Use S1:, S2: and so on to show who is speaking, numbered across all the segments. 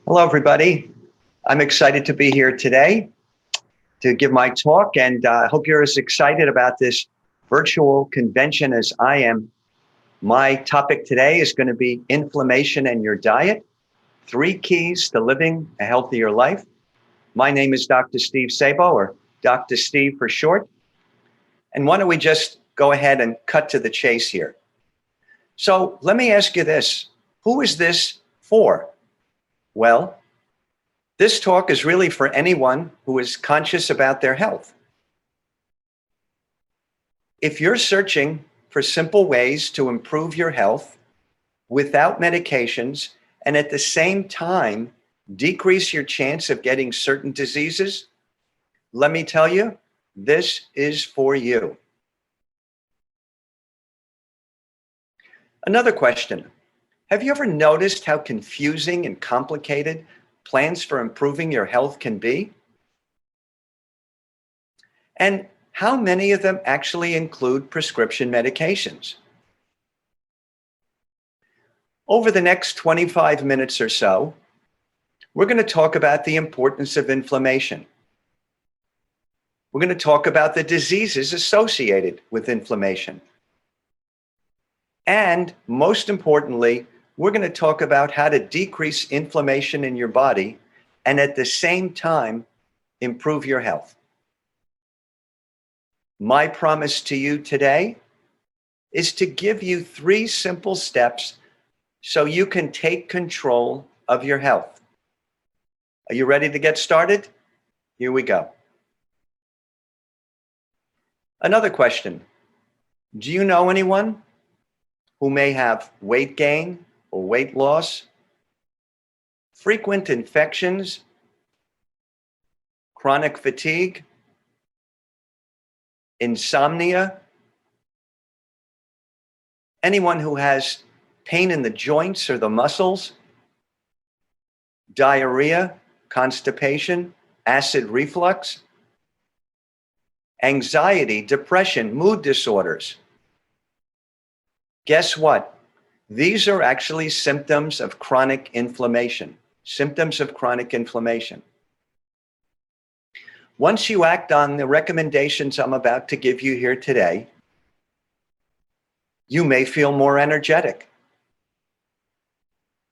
S1: Hello, everybody. I'm excited to be here today to give my talk, and I hope you're as excited about this virtual convention as I am. My topic today is going to be inflammation and your diet, 3 keys to living a healthier life. My name is Dr. Steve Sabo, or Dr. Steve for short. And why don't we just go ahead and cut to the chase here? So let me ask you this. Who is this for? Well, this talk is really for anyone who is conscious about their health. If you're searching for simple ways to improve your health without medications and at the same time decrease your chance of getting certain diseases, let me tell you, this is for you. Another question. Have you ever noticed how confusing and complicated plans for improving your health can be? And how many of them actually include prescription medications? Over the next 25 minutes or so, we're going to talk about the importance of inflammation. We're going to talk about the diseases associated with inflammation. And most importantly, we're going to talk about how to decrease inflammation in your body and at the same time improve your health. My promise to you today is to give you 3 simple steps so you can take control of your health. Are you ready to get started? Here we go. Another question. Do you know anyone who may have weight gain or weight loss, frequent infections, chronic fatigue, insomnia, anyone who has pain in the joints or the muscles, diarrhea, constipation, acid reflux, anxiety, depression, mood disorders? Guess what? These are actually symptoms of chronic inflammation. Symptoms of chronic inflammation. Once you act on the recommendations I'm about to give you here today, you may feel more energetic.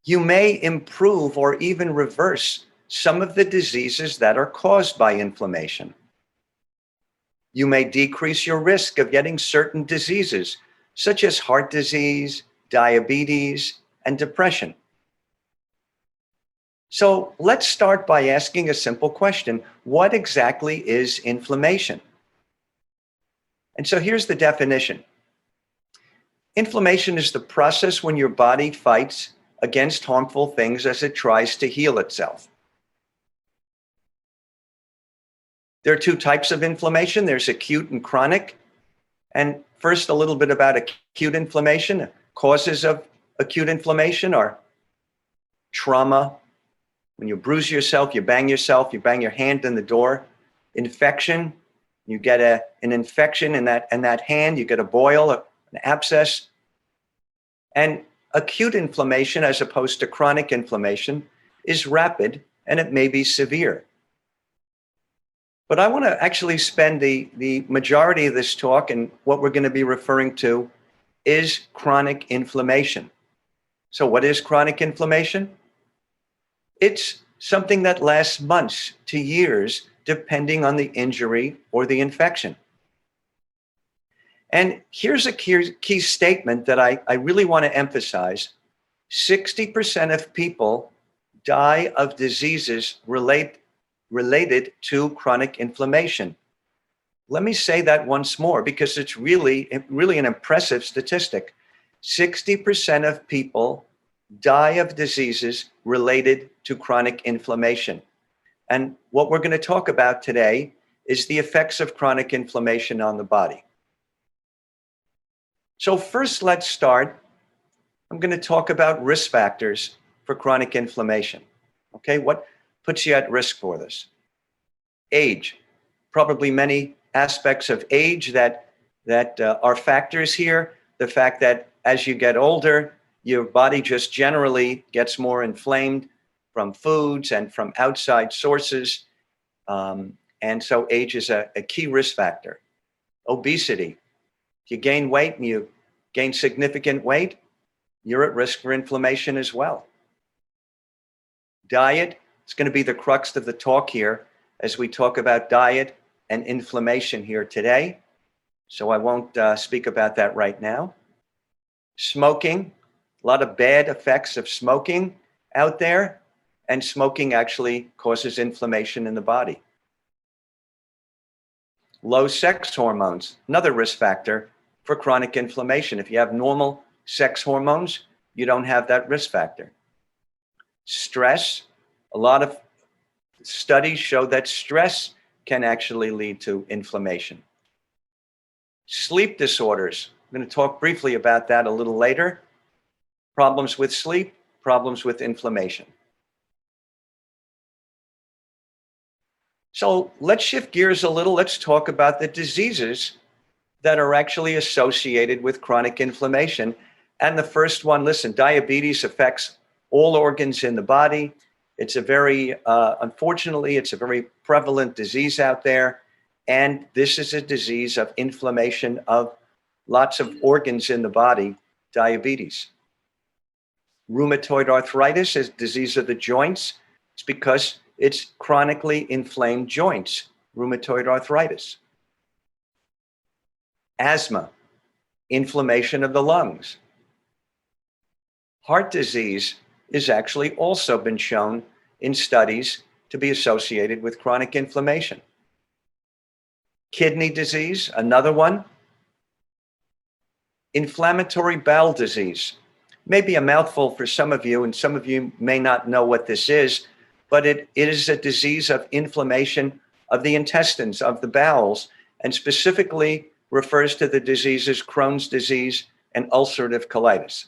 S1: You may improve or even reverse some of the diseases that are caused by inflammation. You may decrease your risk of getting certain diseases, such as heart disease, diabetes, and depression. So let's start by asking a simple question. What exactly is inflammation? And so here's the definition. Inflammation is the process when your body fights against harmful things as it tries to heal itself. There are 2 types of inflammation. There's acute and chronic. And first, a little bit about acute inflammation. Causes of acute inflammation are trauma. When you bruise yourself, you bang your hand in the door. Infection, you get an infection in that hand, you get a boil, an abscess. And acute inflammation, as opposed to chronic inflammation, is rapid and it may be severe. But I want to actually spend the majority of this talk, and what we're going to be referring to is chronic inflammation. So what is chronic inflammation? It's something that lasts months to years, depending on the injury or the infection. And here's a key statement that I really want to emphasize. 60% of people die of diseases related to chronic inflammation. Let me say that once more, because it's really an impressive statistic. 60% of people die of diseases related to chronic inflammation. And what we're going to talk about today is the effects of chronic inflammation on the body. So first, let's start. I'm going to talk about risk factors for chronic inflammation. Okay, what puts you at risk for this? Age. Probably many aspects of age that are factors here. The fact that as you get older, your body just generally gets more inflamed from foods and from outside sources. And so age is a key risk factor. Obesity. If you gain weight and you gain significant weight, you're at risk for inflammation as well. Diet is going to be the crux of the talk here as we talk about diet and inflammation here today. So I won't speak about that right now. Smoking, a lot of bad effects of smoking out there, and smoking actually causes inflammation in the body. Low sex hormones, another risk factor for chronic inflammation. If you have normal sex hormones, you don't have that risk factor. Stress, a lot of studies show that stress can actually lead to inflammation. Sleep disorders, I'm going to talk briefly about that a little later. Problems with sleep, problems with inflammation. So let's shift gears a little. Let's talk about the diseases that are actually associated with chronic inflammation. And the first one, listen, diabetes affects all organs in the body. It's a very, unfortunately, it's a very prevalent disease out there. And this is a disease of inflammation of lots of organs in the body, diabetes. Rheumatoid arthritis is disease of the joints. It's because it's chronically inflamed joints, rheumatoid arthritis. Asthma, inflammation of the lungs. Heart disease is actually also been shown in studies to be associated with chronic inflammation. Kidney disease, another one. Inflammatory bowel disease, maybe a mouthful for some of you, and some of you may not know what this is, but it is a disease of inflammation of the intestines, of the bowels, and specifically refers to the diseases Crohn's disease and ulcerative colitis.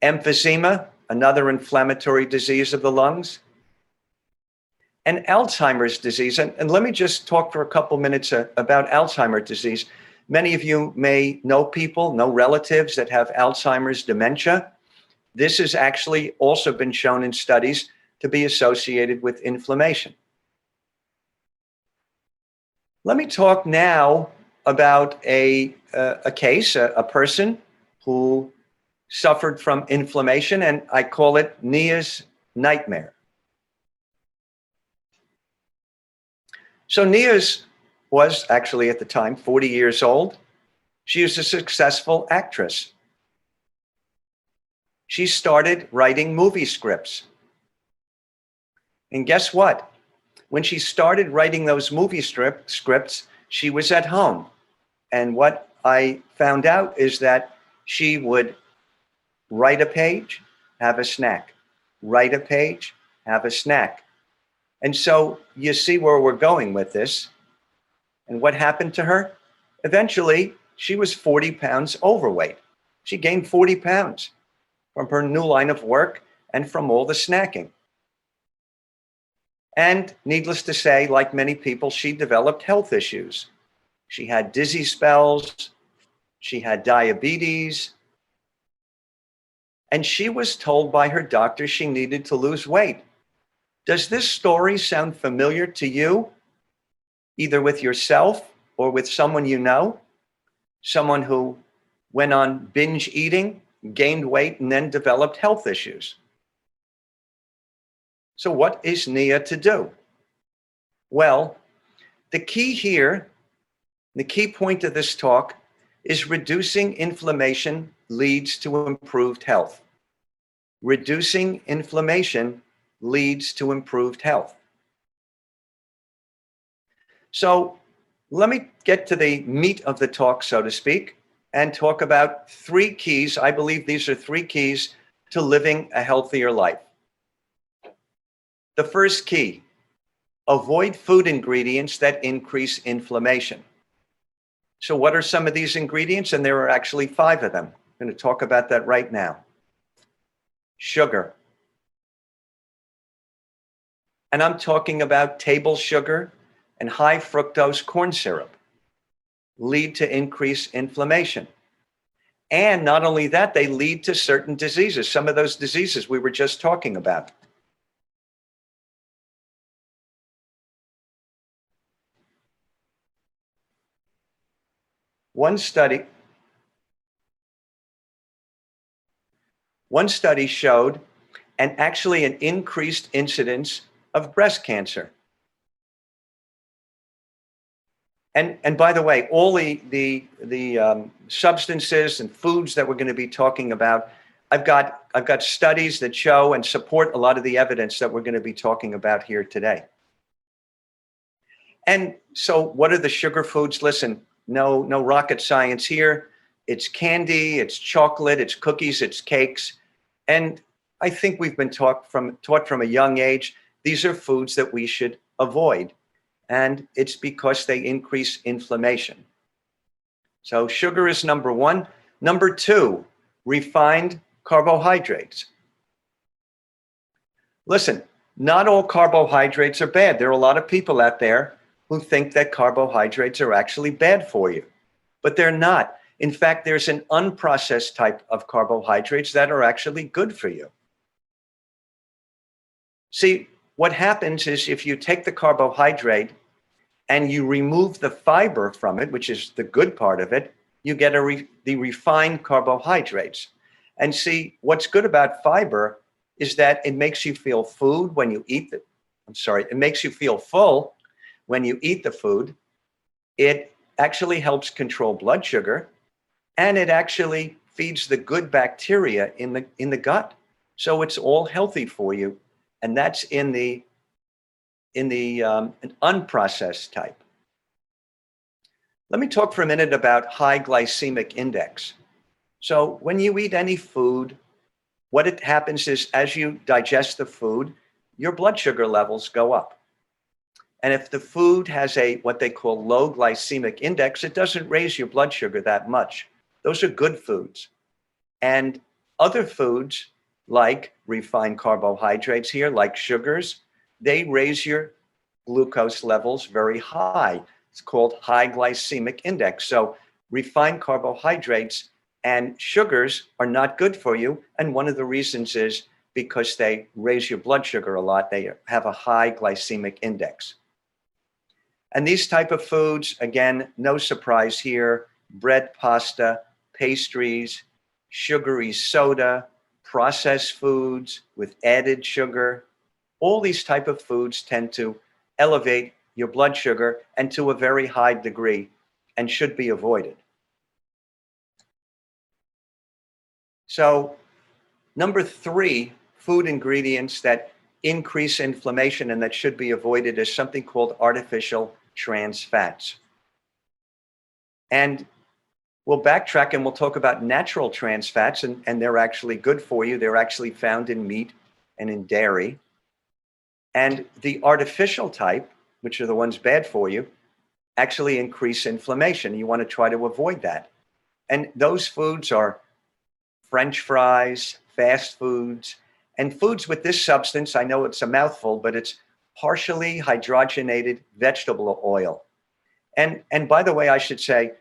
S1: Emphysema, another inflammatory disease of the lungs. And Alzheimer's disease, and let me just talk for a couple minutes about Alzheimer's disease. Many of you may know people, know relatives that have Alzheimer's dementia. This has actually also been shown in studies to be associated with inflammation. Let me talk now about a case, a person who suffered from inflammation, and I call it Nia's nightmare. So Nia's was actually at the time 40 years old. She was a successful actress. She started writing movie scripts. And guess what? When she started writing those movie scripts, she was at home. And what I found out is that she would write a page, have a snack, write a page, have a snack. And so you see where we're going with this. And what happened to her? Eventually, she was 40 pounds overweight. She gained 40 pounds from her new line of work and from all the snacking. And needless to say, like many people, she developed health issues. She had dizzy spells, she had diabetes, and she was told by her doctor she needed to lose weight. Does this story sound familiar to you, either with yourself or with someone you know? Someone who went on binge eating, gained weight, and then developed health issues. So what is Nia to do? Well, the key here, the key point of this talk is reducing inflammation leads to improved health. Reducing inflammation leads to improved health. So let me get to the meat of the talk, so to speak, and talk about three keys. I believe these are three keys to living a healthier life. The first key, avoid food ingredients that increase inflammation. So what are some of these ingredients? And there are actually 5 of them. I'm going to talk about that right now. Sugar. And I'm talking about table sugar and high fructose corn syrup lead to increased inflammation. And not only that, they lead to certain diseases, some of those diseases we were just talking about. One study showed actually an increased incidence of breast cancer. And by the way, all the substances and foods that we're going to be talking about, I've got studies that show and support a lot of the evidence that we're going to be talking about here today. And so what are the sugar foods? Listen, no rocket science here. It's candy, it's chocolate, it's cookies, it's cakes. And I think we've been taught from a young age, these are foods that we should avoid. And it's because they increase inflammation. So sugar is number one. Number two, refined carbohydrates. Listen, not all carbohydrates are bad. There are a lot of people out there who think that carbohydrates are actually bad for you, but they're not. In fact, there's an unprocessed type of carbohydrates that are actually good for you. See, what happens is if you take the carbohydrate and you remove the fiber from it, which is the good part of it, you get the refined carbohydrates. And see, what's good about fiber is that it makes you feel food when you eat it. It makes you feel full when you eat the food. It actually helps control blood sugar, and it actually feeds the good bacteria in the gut. So it's all healthy for you, and that's in the an unprocessed type. Let me talk for a minute about high glycemic index. So when you eat any food, what happens is as you digest the food, your blood sugar levels go up. And if the food has what they call low glycemic index, it doesn't raise your blood sugar that much. Those are good foods. And other foods like refined carbohydrates here, like sugars, they raise your glucose levels very high. It's called high glycemic index. So refined carbohydrates and sugars are not good for you. And one of the reasons is because they raise your blood sugar a lot. They have a high glycemic index. And these type of foods, again, no surprise here, bread, pasta, pastries, sugary soda, processed foods with added sugar, all these type of foods tend to elevate your blood sugar and to a very high degree and should be avoided. So number three, food ingredients that increase inflammation and that should be avoided is something called artificial trans fats. And we'll backtrack and we'll talk about natural trans fats, and they're actually good for you. They're actually found in meat and in dairy. And the artificial type, which are the ones bad for you, actually increase inflammation. You want to try to avoid that. And those foods are French fries, fast foods, and foods with this substance. I know it's a mouthful, but it's partially hydrogenated vegetable oil. And by the way, I should say,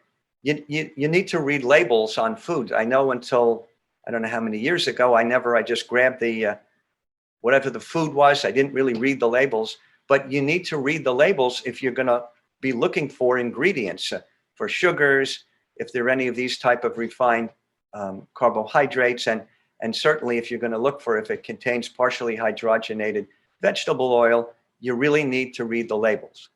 S1: you need to read labels on foods. I know until, I don't know how many years ago, I just grabbed the, whatever the food was. I didn't really read the labels, but you need to read the labels if you're going to be looking for ingredients for sugars, if there are any of these type of refined carbohydrates, and certainly if you're going to look for if it contains partially hydrogenated vegetable oil, you really need to read the labels.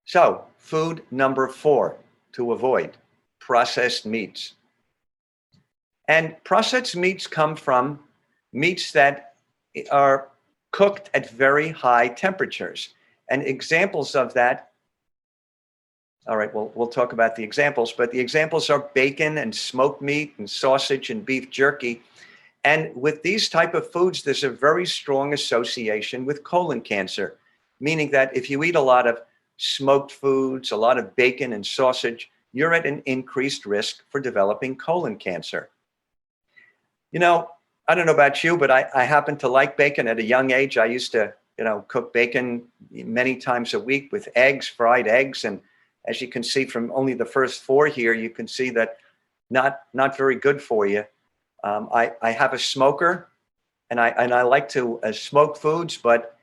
S1: So food number 4 to avoid, processed meats. And processed meats come from meats that are cooked at very high temperatures. And examples of that, all right, we'll talk about the examples, but the examples are bacon and smoked meat and sausage and beef jerky. And with these type of foods, there's a very strong association with colon cancer, meaning that if you eat a lot of smoked foods, a lot of bacon and sausage, you're at an increased risk for developing colon cancer. You know, I don't know about you, but I happen to like bacon at a young age. I used to, cook bacon many times a week with eggs, fried eggs, and as you can see from only the first 4 here, you can see that not very good for you. I have a smoker, and I like to smoke foods, but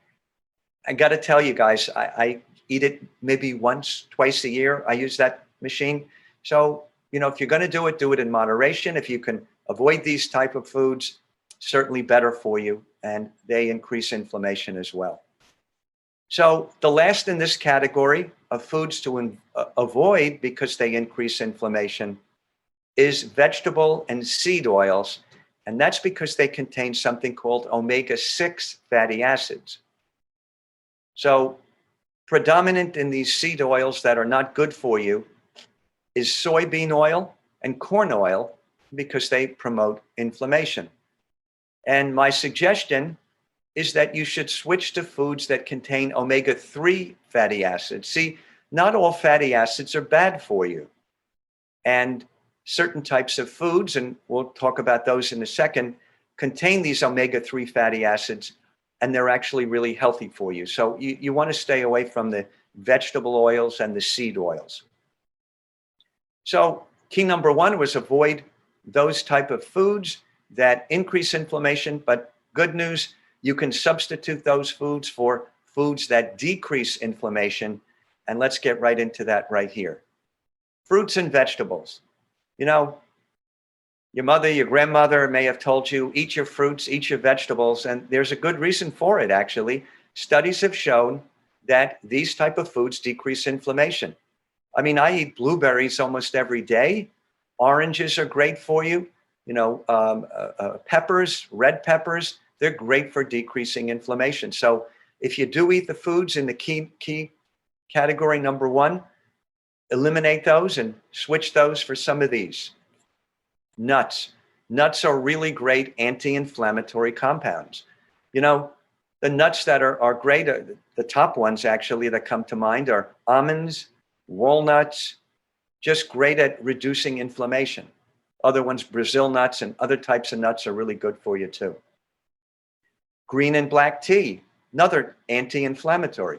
S1: I got to tell you guys, I eat it maybe once, twice a year. I use that machine. So, if you're going to do it in moderation. If you can avoid these type of foods, certainly better for you, and they increase inflammation as well. So the last in this category of foods to avoid because they increase inflammation is vegetable and seed oils. And that's because they contain something called omega-6 fatty acids. So predominant in these seed oils that are not good for you is soybean oil and corn oil because they promote inflammation. And my suggestion is that you should switch to foods that contain omega-3 fatty acids. See, not all fatty acids are bad for you. And certain types of foods, and we'll talk about those in a second, contain these omega-3 fatty acids, and they're actually really healthy for you. So you want to stay away from the vegetable oils and the seed oils. So key number 1 was avoid those type of foods that increase inflammation, but good news, you can substitute those foods for foods that decrease inflammation. And let's get right into that right here. Fruits and vegetables. Your mother, your grandmother may have told you, eat your fruits, eat your vegetables, and there's a good reason for it, actually. Studies have shown that these type of foods decrease inflammation. I mean, I eat blueberries almost every day. Oranges are great for you. Peppers, red peppers, they're great for decreasing inflammation. So if you do eat the foods in the key category number 1, eliminate those and switch those for some of these. Nuts. Nuts are really great anti-inflammatory compounds. The nuts that are great, the top ones actually that come to mind are almonds, walnuts, just great at reducing inflammation. Other ones, Brazil nuts and other types of nuts are really good for you too. Green and black tea, another anti-inflammatory.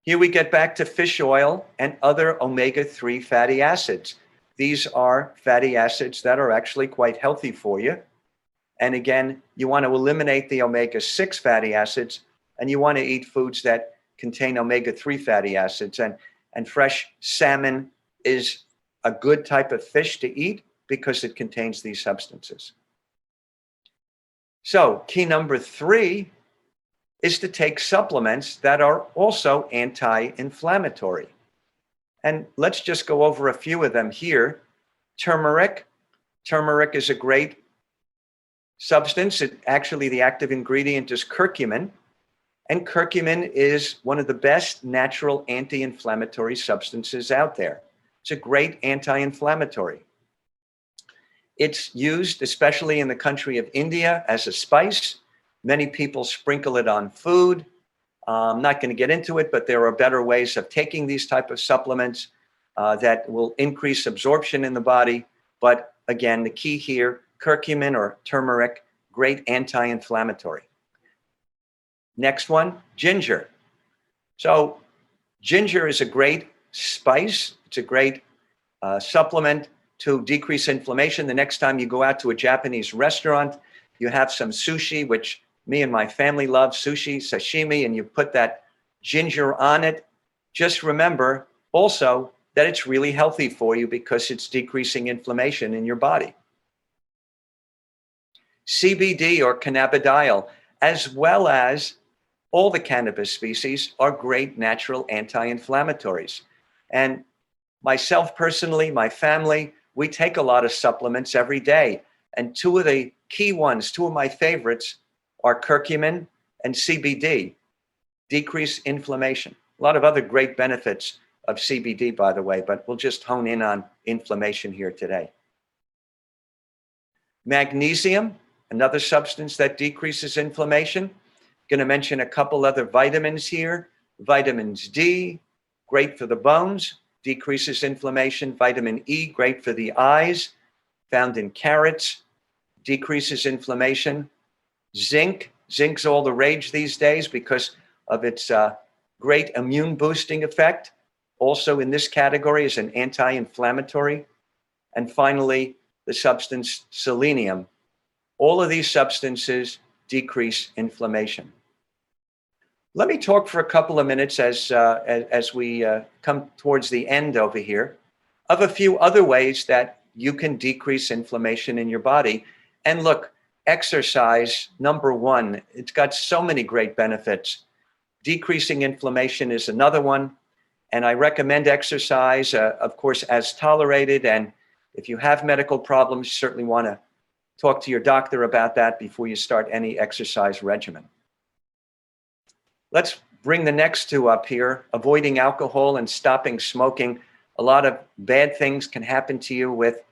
S1: Here we get back to fish oil and other omega-3 fatty acids. These are fatty acids that are actually quite healthy for you. And again, you want to eliminate the omega-6 fatty acids, and you want to eat foods that contain omega-3 fatty acids. And fresh salmon is a good type of fish to eat because it contains these substances. So key number 3 is to take supplements that are also anti-inflammatory. And let's just go over a few of them here. Turmeric. Turmeric is a great substance. Actually, the active ingredient is curcumin. And curcumin is one of the best natural anti-inflammatory substances out there. It's a great anti-inflammatory. It's used, especially in the country of India, as a spice. Many people sprinkle it on food. I'm not going to get into it, but there are better ways of taking these type of supplements that will increase absorption in the body. But again, the key here, curcumin or turmeric, great anti-inflammatory. Next one, ginger. So ginger is a great spice. It's a great supplement to decrease inflammation. The next time you go out to a Japanese restaurant, you have some sushi, which me and my family love, sushi, sashimi, and you put that ginger on it. Just remember also that it's really healthy for you because it's decreasing inflammation in your body. CBD or cannabidiol, as well as all the cannabis species, are great natural anti-inflammatories. And myself personally, my family, we take a lot of supplements every day. And 2 of the key ones, 2 of my favorites, are curcumin and CBD, decrease inflammation. A lot of other great benefits of CBD, by the way, but we'll just hone in on inflammation here today. Magnesium, another substance that decreases inflammation. Going to mention a couple other vitamins here. Vitamins D, great for the bones, decreases inflammation. Vitamin E, great for the eyes, found in carrots, decreases inflammation. Zinc, zinc's all the rage these days because of its great immune boosting effect. also in this category is an anti-inflammatory. And finally, the substance selenium. All of these substances decrease inflammation. Let me talk for a couple of minutes as we come towards the end over here of a few other ways that you can decrease inflammation in your body. And look, exercise, number one, it's got so many great benefits. Decreasing inflammation is another one. And I recommend exercise, of course, as tolerated. And if you have medical problems, you certainly want to talk to your doctor about that before you start any exercise regimen. Let's bring the next two up here. Avoiding alcohol and stopping smoking. A lot of bad things can happen to you with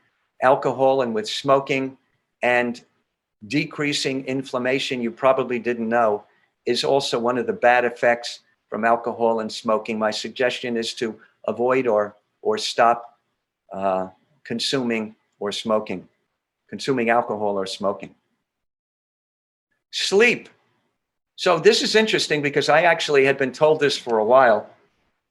S1: alcohol and with smoking, and decreasing inflammation, you probably didn't know, is also one of the bad effects from alcohol and smoking. My suggestion is to avoid or stop consuming alcohol or smoking. Sleep. So this is interesting because I actually had been told this for a while,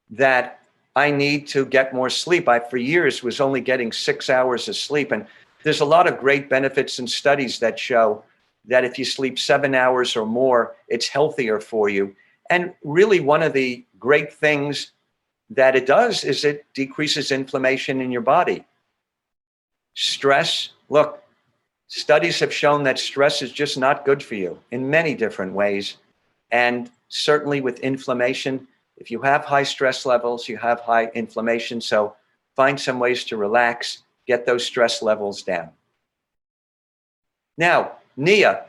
S1: that I need to get more sleep. I, for years, was only getting 6 hours of sleep. And there's a lot of great benefits and studies that show that if you sleep 7 hours or more, it's healthier for you. And really one of the great things that it does is it decreases inflammation in your body. Stress, look, studies have shown that stress is just not good for you in many different ways. And certainly with inflammation, if you have high stress levels, you have high inflammation. So find some ways to relax, get those stress levels down. Now, Nia,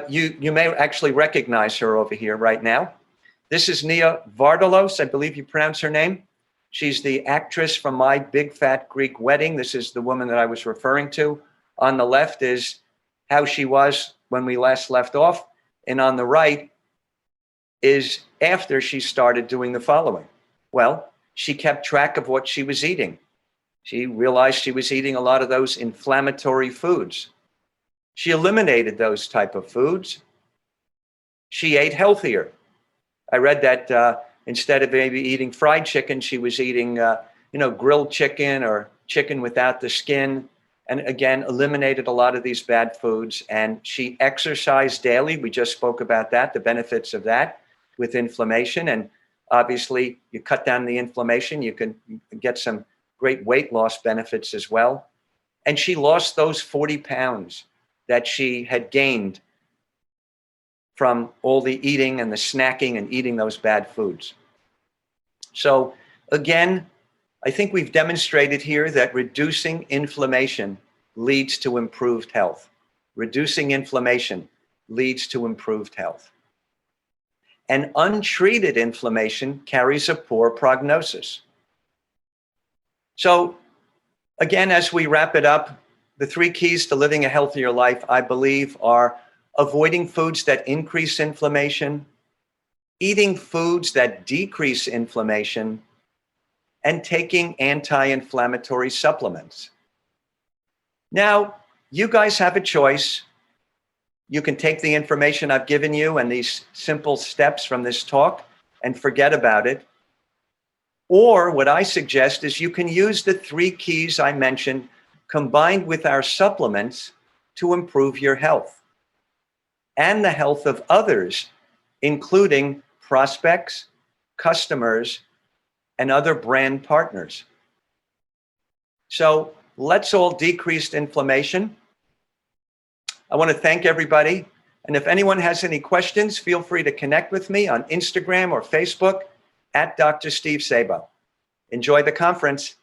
S1: you may actually recognize her over here right now. This is Nia Vardalos, I believe you pronounce her name. She's the actress from My Big Fat Greek Wedding. This is the woman that I was referring to. On the left is how she was when we last left off. And on the right is after she started doing the following. Well, she kept track of what she was eating. She realized she was eating a lot of those inflammatory foods. She eliminated those type of foods. She ate healthier. I read that instead of maybe eating fried chicken, she was eating, grilled chicken or chicken without the skin. And again, eliminated a lot of these bad foods. And she exercised daily. We just spoke about that, the benefits of that with inflammation. And obviously, you cut down the inflammation, you can get some great weight loss benefits as well. And she lost those 40 pounds that she had gained from all the eating and the snacking and eating those bad foods. So again, I think we've demonstrated here that reducing inflammation leads to improved health. Reducing inflammation leads to improved health. And untreated inflammation carries a poor prognosis. So again, as we wrap it up, the 3 keys to living a healthier life, I believe, are avoiding foods that increase inflammation, eating foods that decrease inflammation, and taking anti-inflammatory supplements. Now, you guys have a choice. You can take the information I've given you and these simple steps from this talk and forget about it. Or what I suggest is you can use the 3 keys I mentioned combined with our supplements to improve your health and the health of others, including prospects, customers, and other brand partners. So let's all decrease inflammation. I want to thank everybody. And if anyone has any questions, feel free to connect with me on Instagram or Facebook at Dr. Steve Sabo. Enjoy the conference.